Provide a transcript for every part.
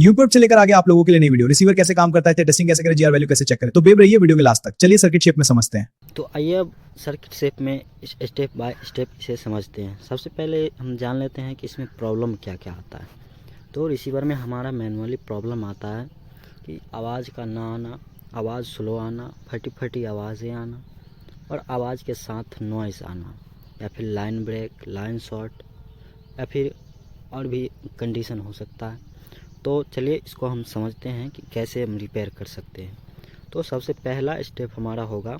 YouTube से लेकर आगे आप लोगों के लिए नई वीडियो। रिसीवर कैसे काम करता है, टेस्टिंग कैसे करें, जीआर वैल्यू कैसे चेक करें, तो बेब रहिए वीडियो के लास्ट तक। चलिए सर्किट शेप में समझते हैं। तो आइए अब सर्किट शेप में स्टेप बाय स्टेप इसे समझते हैं। सबसे पहले हम जान लेते हैं कि इसमें प्रॉब्लम क्या क्या आता है। तो रिसीवर में हमारा मैनुअली प्रॉब्लम आता है कि आवाज़ का ना आना, आवाज़ स्लो आना, फटी फटी आवाज़ें आना और आवाज़ के साथ नॉइस आना, या फिर लाइन ब्रेक, लाइन शॉर्ट, या फिर और भी कंडीशन हो सकता है। तो चलिए इसको हम समझते हैं कि कैसे हम रिपेयर कर सकते हैं। तो सबसे पहला स्टेप हमारा होगा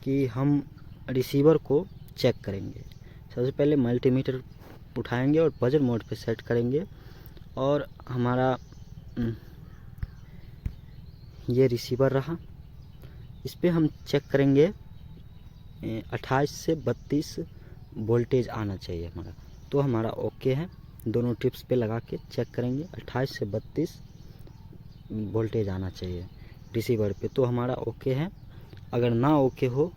कि हम रिसीवर को चेक करेंगे। सबसे पहले मल्टीमीटर उठाएंगे और बजर मोड पे सेट करेंगे और हमारा ये रिसीवर रहा। इस पे हम चेक करेंगे 28 से 32 वोल्टेज आना चाहिए हमारा। तो हमारा ओके है। दोनों टिप्स पे लगा के चेक करेंगे 28 से 32 वोल्टेज आना चाहिए रिसीवर पे, तो हमारा ओके है। अगर ना ओके हो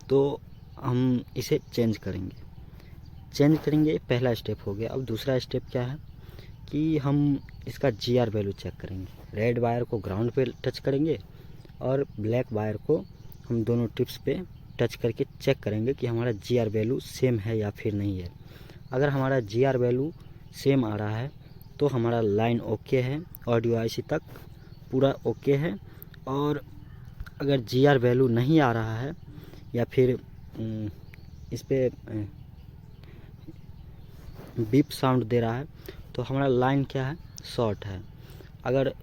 तो हम इसे चेंज करेंगे। पहला स्टेप हो गया। अब दूसरा स्टेप क्या है कि हम इसका जीआर वैल्यू चेक करेंगे। रेड वायर को ग्राउंड पे टच करेंगे और ब्लैक वायर को हम दोनों टिप्स पे टच करके चेक करेंगे कि हमारा जीआर वैल्यू सेम है या फिर नहीं है। अगर हमारा जीआर वैल्यू सेम आ रहा है तो हमारा लाइन ओके है, ऑडियो आईसी तक पूरा ओके है। और अगर जीआर वैल्यू नहीं आ रहा है या फिर इस पे बीप साउंड दे रहा है तो हमारा लाइन क्या है, शॉर्ट है। अगर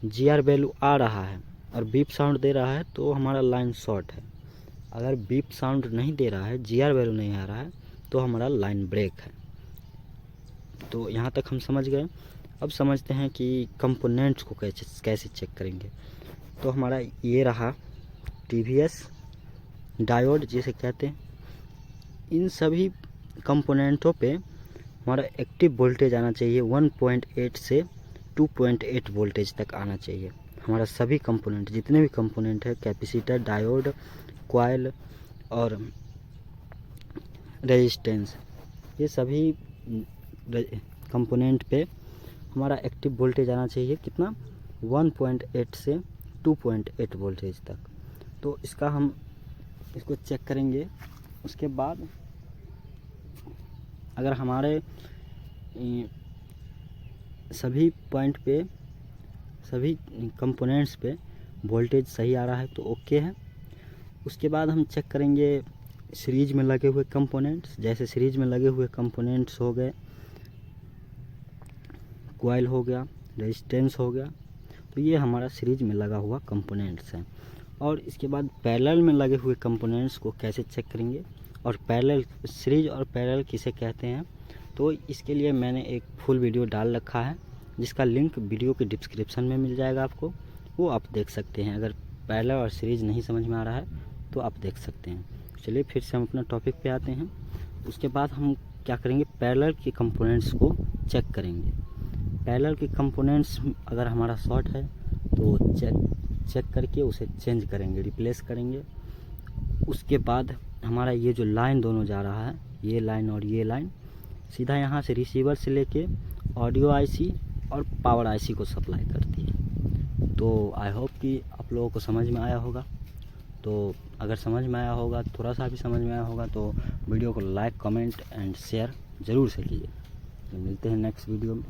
जीआर वैल्यू आ रहा है और बीप साउंड दे रहा है तो हमारा लाइन शॉर्ट है। अगर बीप साउंड नहीं दे रहा है, जीआर वैल्यू नहीं आ रहा है, तो हमारा लाइन ब्रेक है। तो यहाँ तक हम समझ गए। अब समझते हैं कि कंपोनेंट्स को कैसे चेक करेंगे। तो हमारा ये रहा टीवीएस डायोड जिसे कहते हैं। इन सभी कंपोनेंटों पे हमारा एक्टिव वोल्टेज आना चाहिए 1.8 से 2.8 वोल्टेज तक आना चाहिए। हमारा सभी कंपोनेंट, जितने भी कंपोनेंट है, कैपेसिटर, डायोड, कॉइल और रेजिस्टेंस, ये सभी कंपोनेंट पे हमारा एक्टिव वोल्टेज आना चाहिए कितना, 1.8 से 2.8 वोल्टेज तक। तो इसका हम इसको चेक करेंगे। उसके बाद अगर हमारे सभी पॉइंट पे, सभी कंपोनेंट्स पे वोल्टेज सही आ रहा है तो ओके है। उसके बाद हम चेक करेंगे सीरीज में लगे हुए कंपोनेंट्स। जैसे सीरीज में लगे हुए कंपोनेंट्स हो गए, कॉइल हो गया, रेजिस्टेंस हो गया, तो ये हमारा सीरीज में लगा हुआ कंपोनेंट्स हैं। और इसके बाद पैरेलल में लगे हुए कंपोनेंट्स को कैसे चेक करेंगे और पैरेलल, सीरीज और पैरेलल किसे कहते हैं, तो इसके लिए मैंने एक फुल वीडियो डाल रखा है जिसका लिंक वीडियो के डिस्क्रिप्शन में मिल जाएगा आपको, वो आप देख सकते हैं। अगर पैरेलल और सीरीज नहीं समझ में आ रहा है तो आप देख सकते हैं। चलिए फिर से हम अपना टॉपिक पे आते हैं। उसके बाद हम क्या करेंगे, पैरेलल के कंपोनेंट्स को चेक करेंगे। पैरेलल के कंपोनेंट्स अगर हमारा शॉर्ट है तो चेक करके उसे चेंज करेंगे, रिप्लेस करेंगे। उसके बाद हमारा ये जो लाइन दोनों जा रहा है, ये लाइन और ये लाइन, सीधा यहाँ से रिसीवर से लेके ऑडियो आईसी और पावर आईसी को सप्लाई करती है। तो आई होप कि आप लोगों को समझ में आया होगा। तो अगर समझ में आया होगा, थोड़ा सा भी समझ में आया होगा, तो वीडियो को लाइक, कमेंट एंड शेयर ज़रूर से कीजिए। तो मिलते हैं नेक्स्ट वीडियो में।